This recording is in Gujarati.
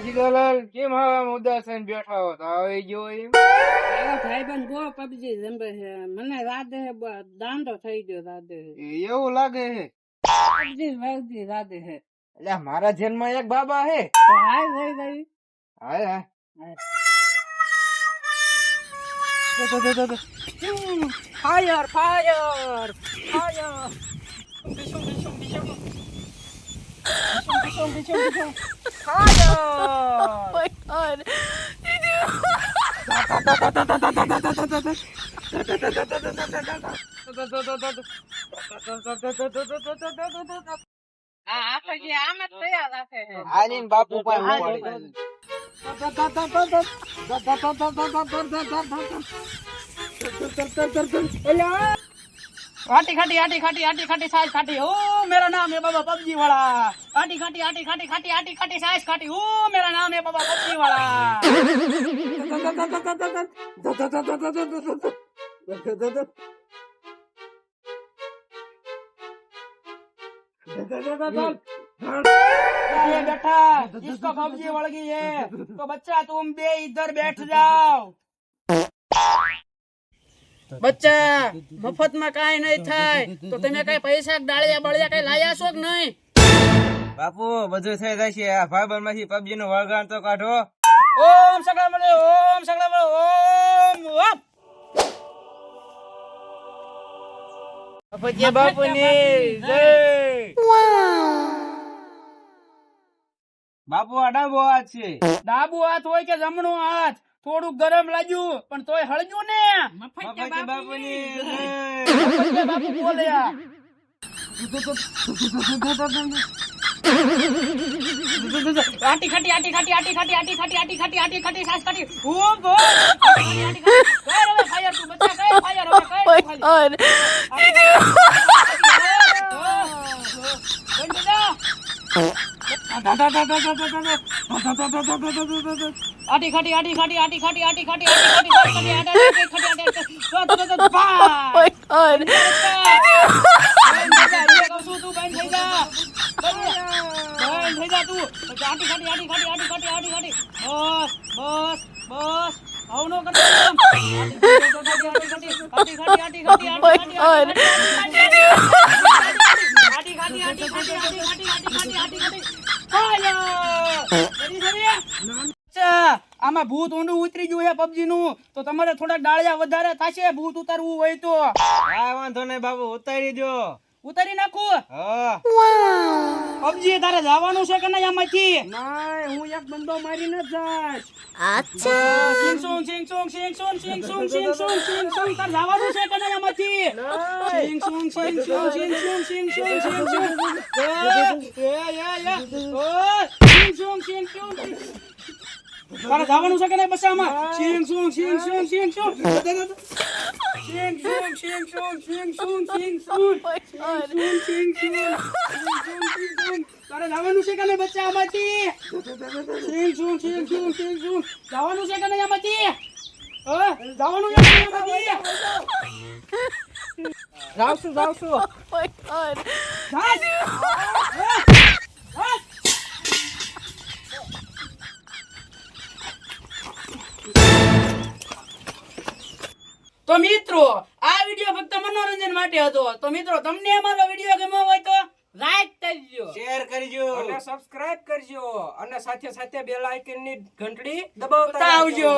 જીગાલાલ કેમ આવા ઉદાસન બેઠા હો તો આવી ગયો એમ ભાઈબંધ બહુ પબજી રમે છે મને રાધે દાંડો થઈ ગયો રાધે એવું લાગે છે પબજી વાગતી રાધે છે એટલે મારા જન્મમાં એક બાબા હે તો હાય ભાઈ ભાઈ હાય ફાયર ફાયર ફાયર બાપુ आटी खाटी आटी खाटी आटी खाटी साइज खाटी ओ मेरा नाम है बाबा पबजी वाला आटी खाटी आटी खाटी खाटी आटी खाटी साइज खाटी ओ मेरा नाम है बाबा पबजी वाला बेटा इसको पबजी वड़ गई है तो बच्चा तुम बे इधर बैठ जाओ બચ્ચા મફતમાં કાઈ નહીં થાય તો તમે કઈ પૈસા ડાળિયા બળિયા કઈ લાયા છો કે નહીં બાપુ બધું થઈ જશે આ ભાઈબંધ માંથી પબજી નું વળગાણ તો કાઢો ઓમ સગડા મળે ઓમ ઓમ પબજી બાપુની જય બાપુ આ ડાબો હાથ છે ડાબુ હાથ હોય કે જમણો હાથ થોડું ગરમ લાગ્યું પણ તોય હળગ્યું ને મફતિયા બાપુની બાપુ બોલ્યા આટી ખાટી આટી ખાટી આટી ખાટી આટી ખાટી આટી ખાટી આટી ખાટી સાસ ખાટી ઓ ગો ફાયર તું બચ્ચા કઈ ફાયર હવે કઈ आटी खाटी आटी खाटी आटी खाटी आटी खाटी आटी આમાં ભૂત ઊંડું ઉતરી ગયું છે પબજી નું તો તમારે થોડા ડાળિયા વધારે થશે ભૂત ઉતારવું હોય તો હા વાંધો નહીં બાબુ ઉતારી દો ઉતારી નાખું હા પબજી તારે જવાનું છે કે નહીં આમાંથી નહીં હું એક બંદો મારીને જ જઈશ અચ્છા સિંગ સોંગ તારે જવાનું છે કે નહીં આમાંથી તારે જવાનું છે કે નહીં બસામાં સિંગ સોંગ તારે જવાનું છે કે નહીં બચ્ચા આમાંથી જવાનું છે કે નહીં આમાંથી જવાનું છે કે નહીં આમાંથી જાવ છું તો મિત્રો આ વિડિયો ફક્ત મનોરંજન માટે હતો તો મિત્રો તમને અમારો વિડિયો ગમ્યો હોય તો લાઈક કરજો શેર કરજો અને સબસ્ક્રાઇબ કરજો અને સાથે સાથે બેલ આઇકન ની ઘંટડી દબાવતા આવજો